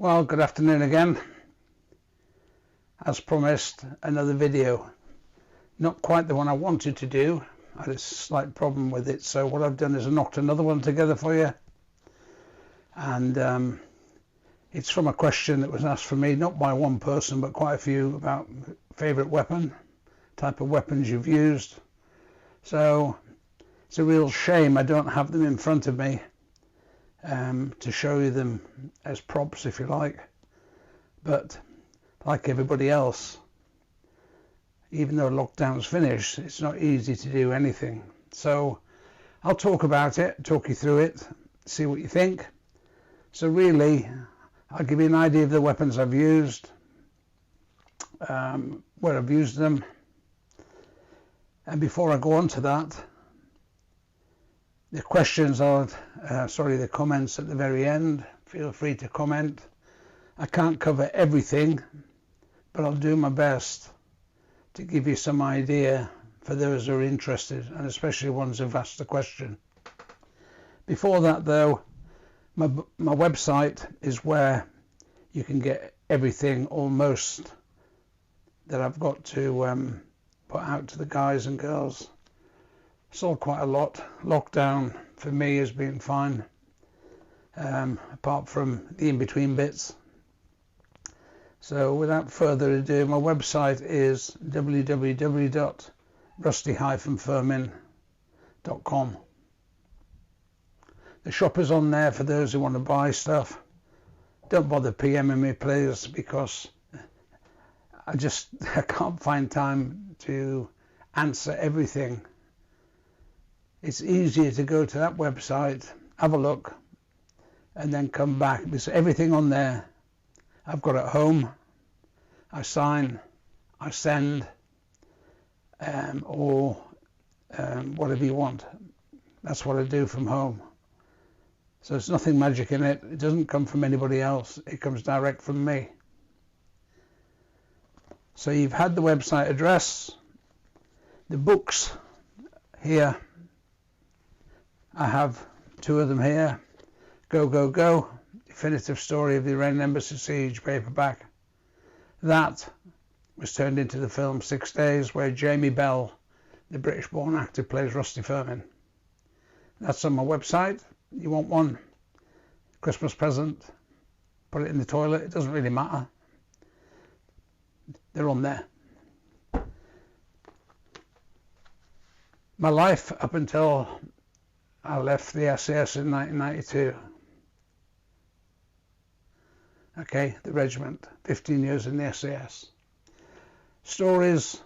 Well, good afternoon again. As promised, another video. Not quite the one I wanted to do. I had a slight problem with it, so what I've done is I knocked another one together for you. And it's from a question that was asked for me, not by one person, but quite a few, about favourite weapon, type of weapons you've used. So it's a real shame I don't have them in front of me to show you them as props, if you like. But like everybody else, even though lockdown's finished, it's not easy to do anything. So I'll talk about it, talk you through it, see what you think. So really, I'll give you an idea of the weapons I've used, where I've used them. And before I go on to that, the questions are, the comments at the very end. Feel free to comment. I can't cover everything, but I'll do my best to give you some idea for those who are interested, and especially ones who've asked the question. Before that though, my website is where you can get everything almost that I've got to put out to the guys and girls. Sold quite a lot. Lockdown for me has been fine, apart from the in-between bits. So without further ado, my website is www.rusty-firmin.com. The shop is on there for those who want to buy stuff. Don't bother PMing me, please, because I can't find time to answer everything. It's easier to go to that website, have a look, and then come back. There's everything on there I've got at home. I sign, I send, or whatever you want. That's what I do from home. So there's nothing magic in it. It doesn't come from anybody else. It comes direct from me. So you've had the website address, the books here. I have two of them here. Go, Go, Go, Definitive Story of the Iranian Embassy Siege, paperback. That was turned into the film 6 Days, where Jamie Bell, the British-born actor, plays Rusty Firmin. That's on my website. You want one? Christmas present? Put it in the toilet. It doesn't really matter. They're on there. My life up until I left the SAS in 1992. Okay, the regiment, 15 years in the SAS. Stories,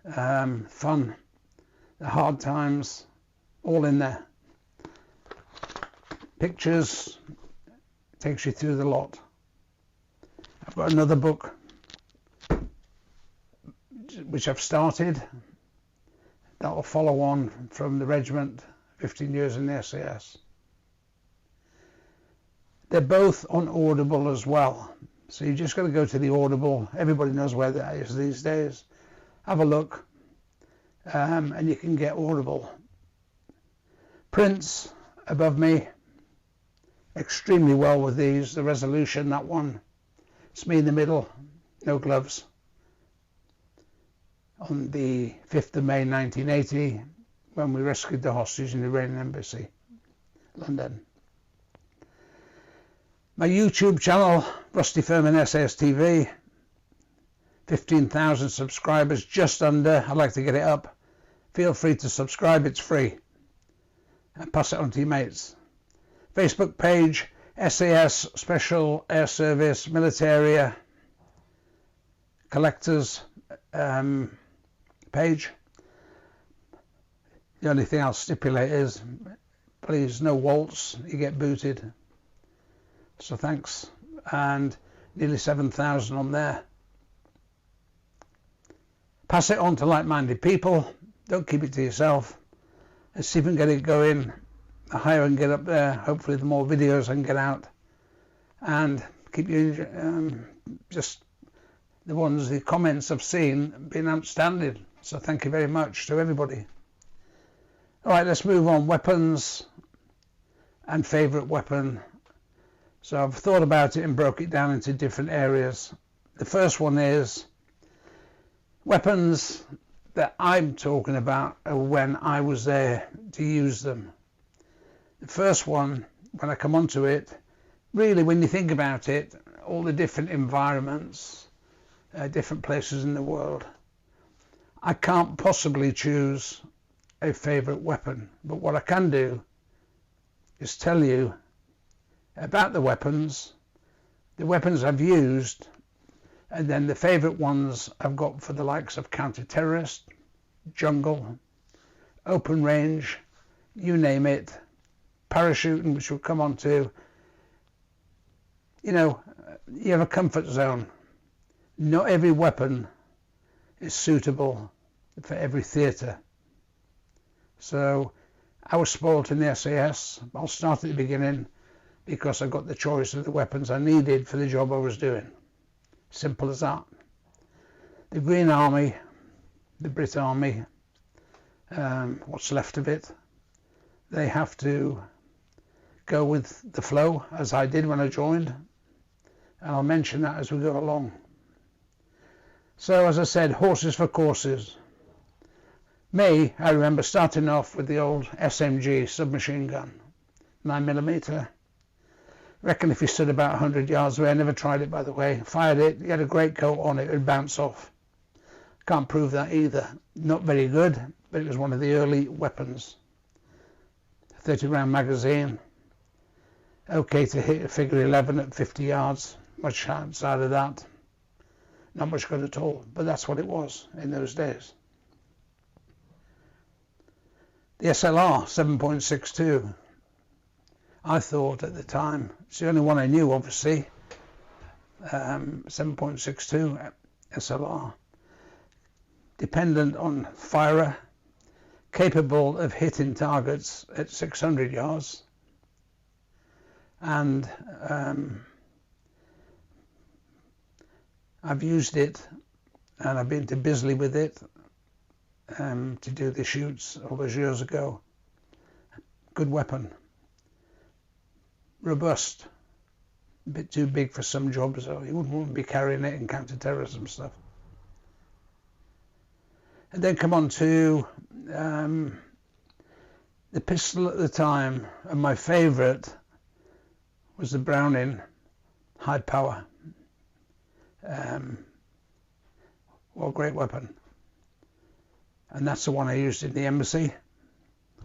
fun, the hard times, all in there. Pictures, takes you through the lot. I've got another book which I've started that will follow on from the regiment, 15 years in the SAS. They're both on Audible as well, so you just got to go to the Audible. Everybody knows where that is these days. Have a look, and you can get Audible. Prints above me, extremely well with these. The resolution, that one, it's me in the middle, no gloves. On the 5th of May 1980, when we rescued the hostage in the Iranian Embassy, London. My YouTube channel, Rusty Firmin SAS TV, 15,000 subscribers, just under. I'd like to get it up. Feel free to subscribe, it's free. And pass it on to your mates. Facebook page, SAS Special Air Service Military Collectors page. The only thing I'll stipulate is, please, no waltz, you get booted. So thanks. And nearly 7,000 on there. Pass it on to like-minded people. Don't keep it to yourself. Let's see if we can get it going. The higher I can get up there, hopefully the more videos I can get out. And keep you, just the comments I've seen have been outstanding. So thank you very much to everybody. All right, let's move on. Weapons and favourite weapon. So I've thought about it and broke it down into different areas. The first one is weapons that I'm talking about are when I was there to use them. The first one, when I come onto it, really when you think about it, all the different environments, different places in the world, I can't possibly choose a favourite weapon, but what I can do is tell you about the weapons I've used, and then the favourite ones I've got for the likes of counter-terrorist, jungle, open range, you name it, parachuting, which we'll come on to. You know, you have a comfort zone. Not every weapon is suitable for every theatre. So I was spoilt in the SAS. I'll start at the beginning because I got the choice of the weapons I needed for the job I was doing. Simple as that. The Green Army, the Brit Army, what's left of it, they have to go with the flow, as I did when I joined, and I'll mention that as we go along. So as I said, horses for courses. Me, I remember starting off with the old SMG submachine gun, 9mm. Reckon if you stood about 100 yards away, I never tried it by the way, fired it, you had a great coat on it, it would bounce off. Can't prove that either. Not very good, but it was one of the early weapons. 30 round magazine, okay to hit a figure 11 at 50 yards, much outside of that, not much good at all, but that's what it was in those days. The SLR 7.62, I thought at the time, it's the only one I knew obviously, 7.62 SLR, dependent on firer, capable of hitting targets at 600 yards, and I've used it and I've been to Bisley with it to do the shoots all those years ago. Good weapon. Robust. A bit too big for some jobs though. You wouldn't be carrying it in counter-terrorism stuff. And then come on to the pistol at the time, and my favourite was the Browning high power. What a great weapon. And that's the one I used in the embassy,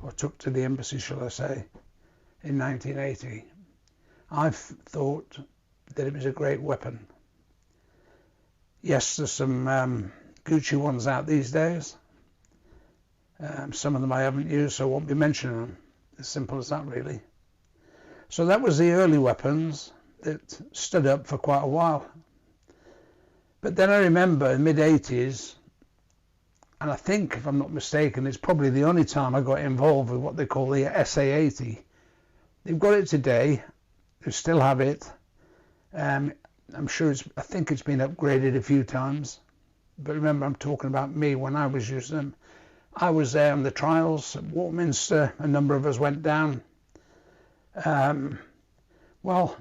or took to the embassy shall I say, in 1980. I thought that it was a great weapon. Yes, there's some Gucci ones out these days. Some of them I haven't used, so I won't be mentioning them. As simple as that really. So that was the early weapons that stood up for quite a while. But then I remember in the mid-80s, and I think if I'm not mistaken, it's probably the only time I got involved with what they call the SA-80. They've got it today, they still have it. I'm sure I think it's been upgraded a few times. But remember, I'm talking about me when I was using them. I was there on the trials at Warminster. A number of us went down. Well,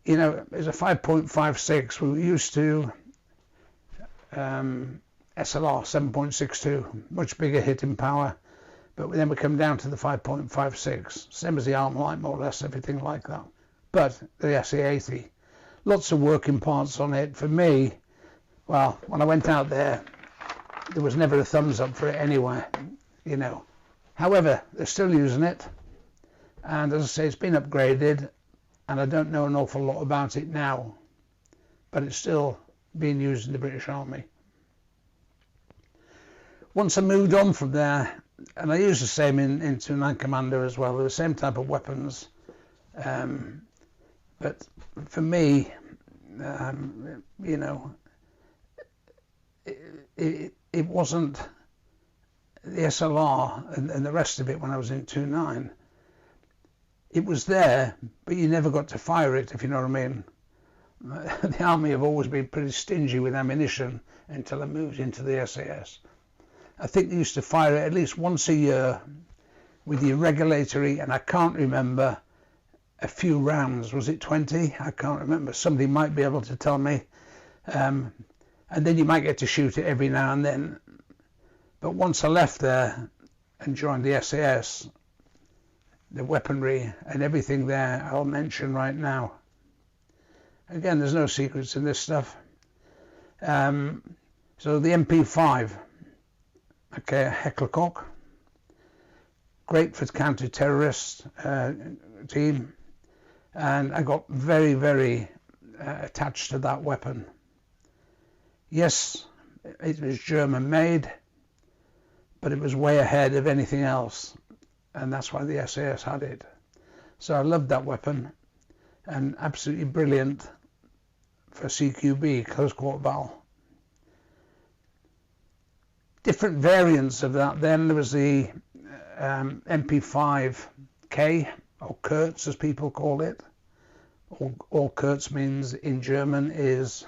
you know, it's a 5.56. We were used to SLR 7.62, much bigger hitting power. But then we come down to the 5.56, same as the Armalite, more or less, everything like that. But the SA-80, lots of working parts on it. For me, well, when I went out there was never a thumbs up for it anywhere, you know. However, they're still using it, and as I say, it's been upgraded, and I don't know an awful lot about it now, but it's still being used in the British Army. Once I moved on from there, and I used the same in 2-9 Commander as well, they're the same type of weapons, but for me, you know, it wasn't the SLR and the rest of it when I was in 2-9. It was there, but you never got to fire it, if you know what I mean. The Army have always been pretty stingy with ammunition until I moved into the SAS. I think they used to fire it at least once a year with your regulatory, and I can't remember a few rounds. Was it 20? I can't remember. Somebody might be able to tell me. And then you might get to shoot it every now and then. But once I left there and joined the SAS, the weaponry and everything there I'll mention right now. Again, there's no secrets in this stuff. So the MP5, okay, Hecklerkoch, great for counter-terrorist team, and I got very, very attached to that weapon. Yes, it was German made, but it was way ahead of anything else, and that's why the SAS had it. So I loved that weapon, and absolutely brilliant for CQB, close quarter battle. Different variants of that then. There was the MP5K, or Kurz as people call it. All Kurz means in German is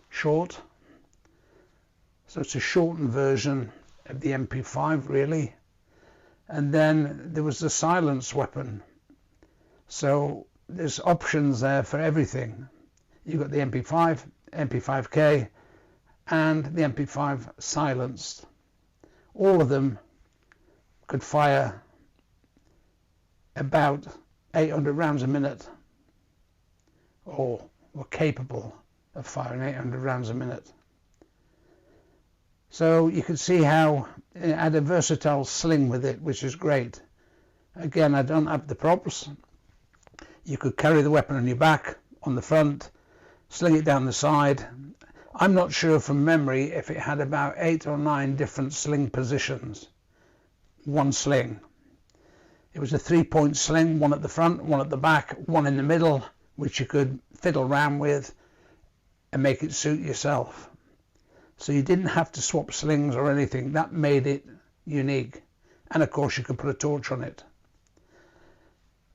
short. So it's a shortened version of the MP5 really. And then there was the silence weapon. So there's options there for everything. You've got the MP5, MP5K, and the MP5 silenced. All of them could fire about 800 rounds a minute, or were capable of firing 800 rounds a minute. So you can see how it had a versatile sling with it, which is great. Again, I don't have the props. You could carry the weapon on your back, on the front, sling it down the side. I'm not sure from memory if it had about 8 or 9 different sling positions. One sling. It was a 3-point sling, one at the front, one at the back, one in the middle, which you could fiddle around with and make it suit yourself. So you didn't have to swap slings or anything. That made it unique. And of course you could put a torch on it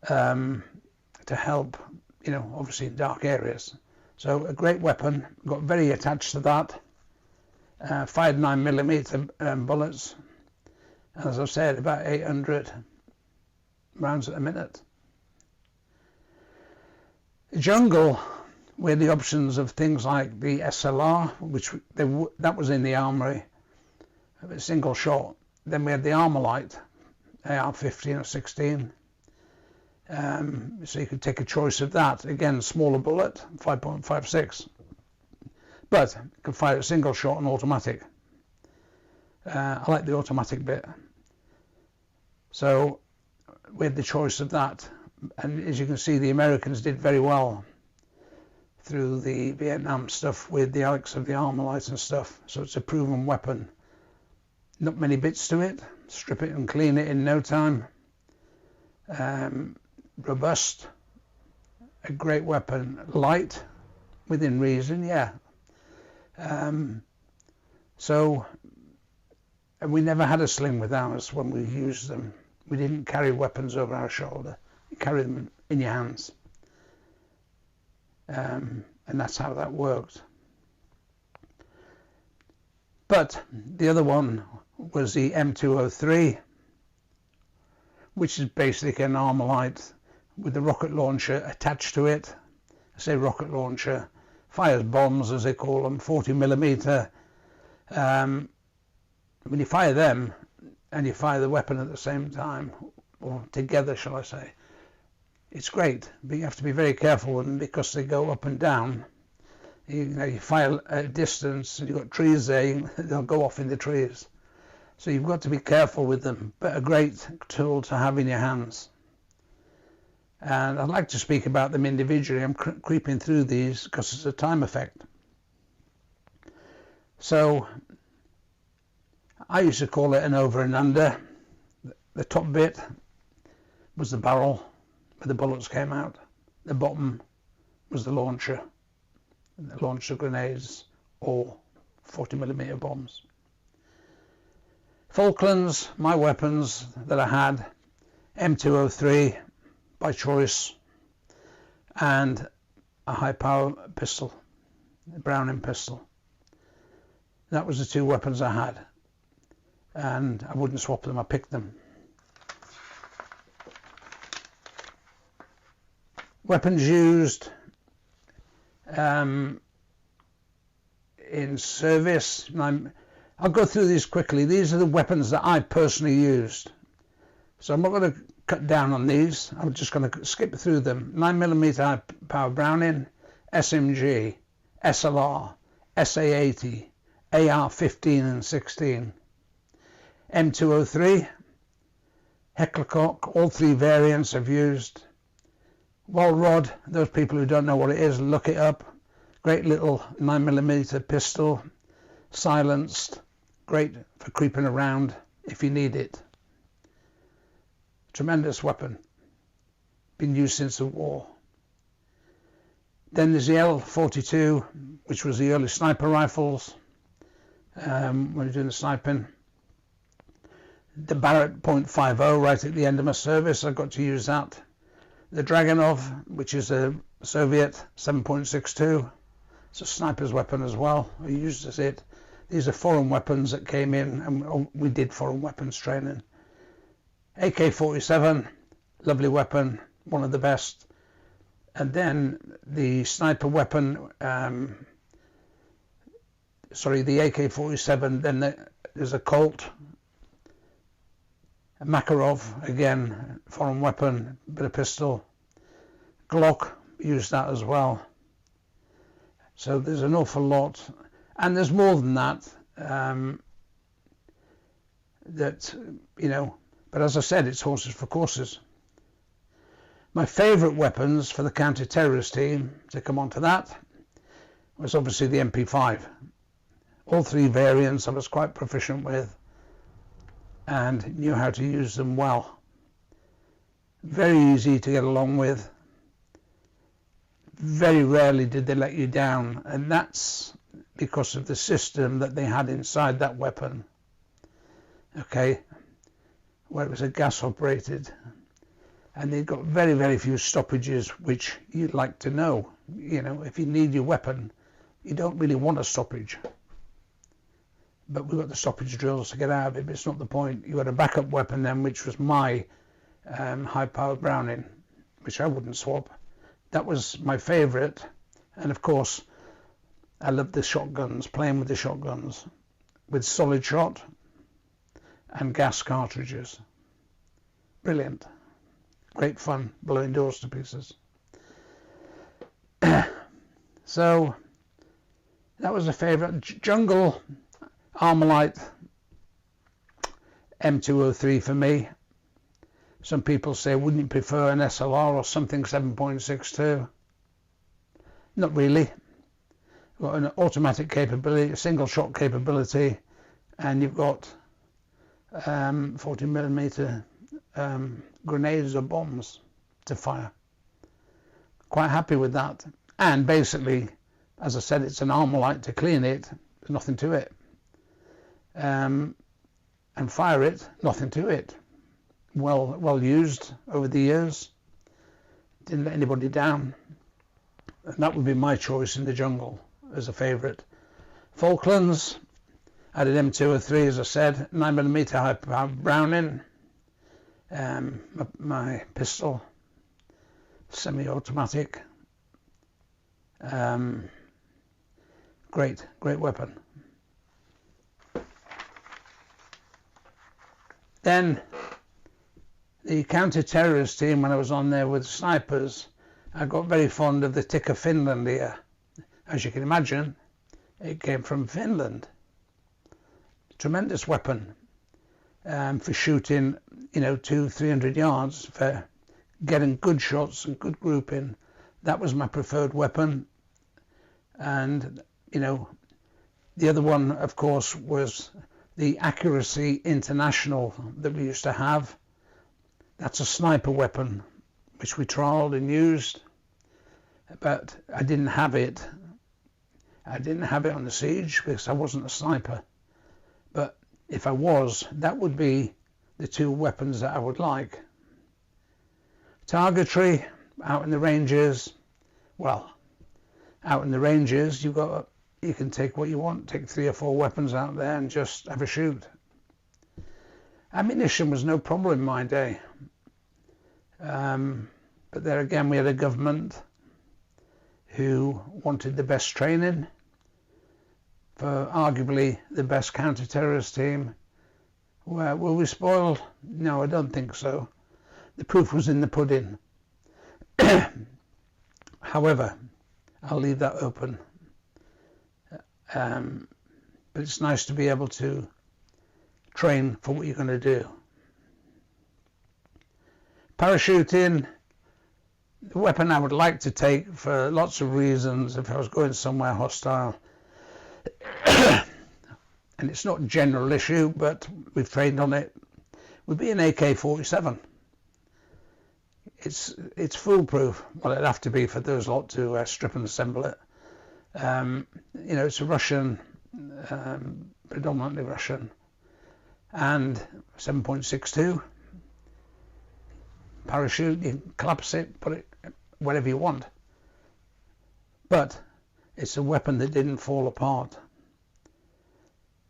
to help, you know, obviously in dark areas. So a great weapon, got very attached to that. Fired 9mm bullets. As I've said, about 800 rounds a minute. Jungle, we had the options of things like the SLR, which that was in the armory, a single shot. Then we had the Armalite, AR-15 or 16. So you could take a choice of that. Again, smaller bullet, 5.56. But you could fire a single shot and automatic. I like the automatic bit. So we had the choice of that. And as you can see, the Americans did very well through the Vietnam stuff with the Alex of the Armalite and stuff. So it's a proven weapon. Not many bits to it. Strip it and clean it in no time. Robust, a great weapon, light, within reason, yeah. So, and we never had a sling with ours when we used them. We didn't carry weapons over our shoulder. You carry them in your hands. And that's how that worked. But the other one was the M203, which is basically an Armalite with the rocket launcher attached to it. I say rocket launcher, fires bombs as they call them, 40mm. When you fire them and you fire the weapon at the same time, or together shall I say, it's great, but you have to be very careful with them because they go up and down. You know, you fire at a distance and you've got trees there, they'll go off in the trees. So you've got to be careful with them, but a great tool to have in your hands. And I'd like to speak about them individually. I'm creeping through these because it's a time effect. So I used to call it an over and under. The top bit was the barrel where the bullets came out. The bottom was the launcher. The launcher grenades or 40mm bombs. Falklands, my weapons that I had, M203 by choice, and a high power pistol, a Browning pistol. That was the two weapons I had, and I wouldn't swap them, I picked them. Weapons used in service. I'll go through these quickly. These are the weapons that I personally used. So I'm not going to cut down on these. I'm just going to skip through them. 9mm high power Browning, SMG, SLR, SA-80, AR-15 and 16, M203, Hecklerkoch, all three variants I've used. Wall rod, those people who don't know what it is, look it up. Great little 9mm pistol, silenced, great for creeping around if you need it. Tremendous weapon, been used since the war. Then there's the L42, which was the early sniper rifles when you're doing the sniping. The Barrett .50 right at the end of my service, I got to use that. The Dragunov, which is a Soviet 7.62, it's a sniper's weapon as well. I used as it. These are foreign weapons that came in, and we did foreign weapons training. AK-47, lovely weapon, one of the best. And then the sniper weapon, the AK-47, then there's a Colt, a Makarov, again, foreign weapon, bit of pistol. Glock, used that as well. So there's an awful lot. And there's more than that, but as I said, it's horses for courses. My favourite weapons for the counter-terrorist team, to come on to that, was obviously the MP5. All three variants I was quite proficient with and knew how to use them well. Very easy to get along with. Very rarely did they let you down, and that's because of the system that they had inside that weapon. Okay, where it was a gas operated, and they've got very, very few stoppages, which you'd like to know. If you need your weapon, you don't really want a stoppage. But we've got the stoppage drills to get out of it, but it's not the point. You got a backup weapon then, which was my high-powered Browning, which I wouldn't swap. That was my favourite, and of course, I loved the shotguns, playing with the shotguns, with solid shot and gas cartridges. Brilliant. Great fun, blowing doors to pieces. So, that was a favourite. Jungle, Armalite, M203 for me. Some people say, wouldn't you prefer an SLR or something 7.62? Not really. You've got an automatic capability, a single shot capability, and you've got 40mm grenades or bombs to fire. Quite happy with that. And basically, as I said, it's an Armalite to clean it, there's nothing to it. And fire it, nothing to it. Well used over the years, didn't let anybody down, and that would be my choice in the jungle as a favourite. Falklands, I had an M203, as I said, 9mm high power Browning, my pistol, semi-automatic, great weapon. Then the counter-terrorist team, when I was on there with snipers, I got very fond of the Tikka Finland here. As you can imagine, it came from Finland. Tremendous weapon for shooting, 200-300 yards, for getting good shots and good grouping. That was my preferred weapon. And, the other one, of course, was the Accuracy International that we used to have. That's a sniper weapon, which we trialled and used, but I didn't have it. I didn't have it on the siege because I wasn't a sniper. But if I was, that would be the two weapons that I would like. Targetry, out in the ranges, you can take what you want, take 3 or 4 weapons out there and just have a shoot. Ammunition was no problem in my day. But But there again, we had a government who wanted the best training for arguably the best counter-terrorist team. Well, were we spoiled? No, I don't think so. The proof was in the pudding. However, I'll leave that open. But it's nice to be able to train for what you're going to do. Parachuting, the weapon I would like to take for lots of reasons if I was going somewhere hostile. And it's not a general issue, but we've trained on it, would be an AK-47. It's foolproof. Well, it'd have to be for those lot to strip and assemble it. You know, it's a Russian, predominantly Russian, and 7.62 parachute. You can collapse it, put it wherever you want. But it's a weapon that didn't fall apart.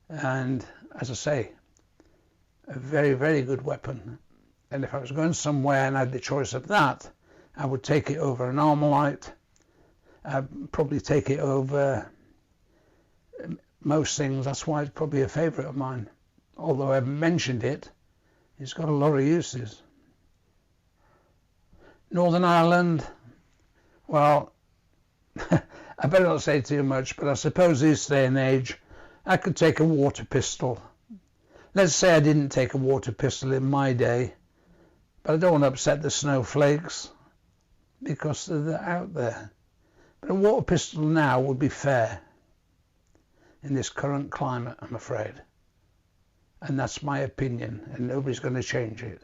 And as I say, a very, very good weapon. And if I was going somewhere and I had the choice of that, I would take it over an Armalite. I'd probably take it over most things. That's why it's probably a favourite of mine. Although I haven't mentioned it, it's got a lot of uses. Northern Ireland, well, I better not say too much, but I suppose this day and age, I could take a water pistol. Let's say I didn't take a water pistol in my day, but I don't want to upset the snowflakes because they're out there. But a water pistol now would be fair in this current climate, I'm afraid. And that's my opinion, and nobody's going to change it.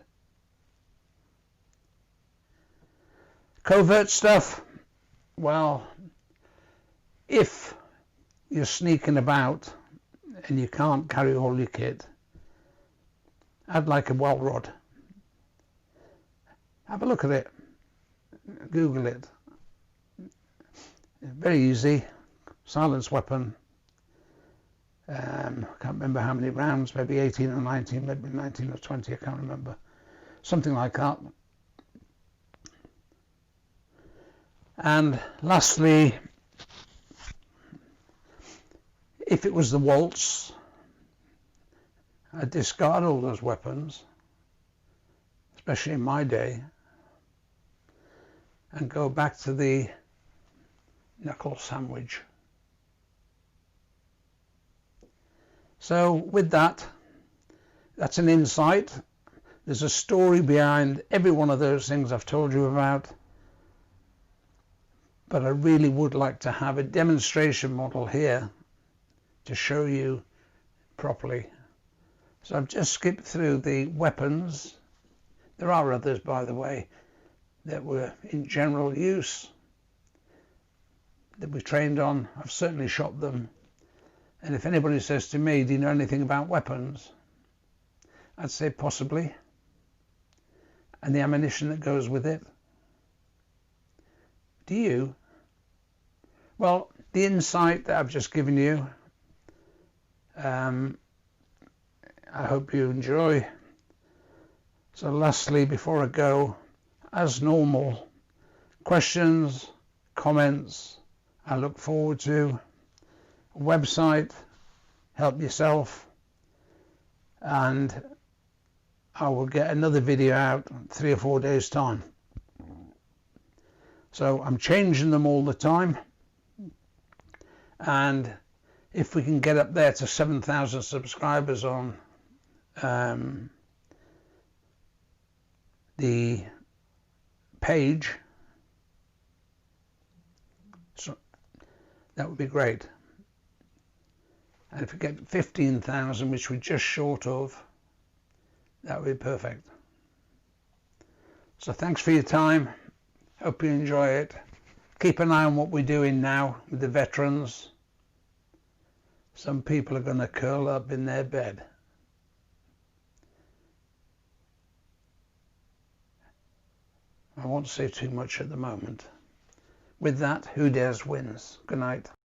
Covert stuff, well, if you're sneaking about and you can't carry all your kit, I'd like a well rod. Have a look at it. Google it. Very easy. Silence weapon. Can't remember how many rounds, maybe 18 or 19, maybe 19 or 20, I can't remember. Something like that. And lastly, if it was the waltz, I'd discard all those weapons, especially in my day, and go back to the knuckle sandwich. So with that, that's an insight. There's a story behind every one of those things I've told you about. But I really would like to have a demonstration model here to show you properly. So I've just skipped through the weapons. There are others, by the way, that were in general use, that we trained on. I've certainly shot them. And if anybody says to me, do you know anything about weapons? I'd say possibly. And the ammunition that goes with it. Do you? Well, the insight that I've just given you, I hope you enjoy. So lastly, before I go, as normal, questions, comments, I look forward to. Website, help yourself, and I will get another video out in 3 or 4 days' time. So I'm changing them all the time, and if we can get up there to 7,000 subscribers on the page, so that would be great. And if we get 15,000, which we're just short of, that would be perfect. So thanks for your time. Hope you enjoy it. Keep an eye on what we're doing now with the veterans. Some people are going to curl up in their bed. I won't say too much at the moment. With that, who dares wins. Good night.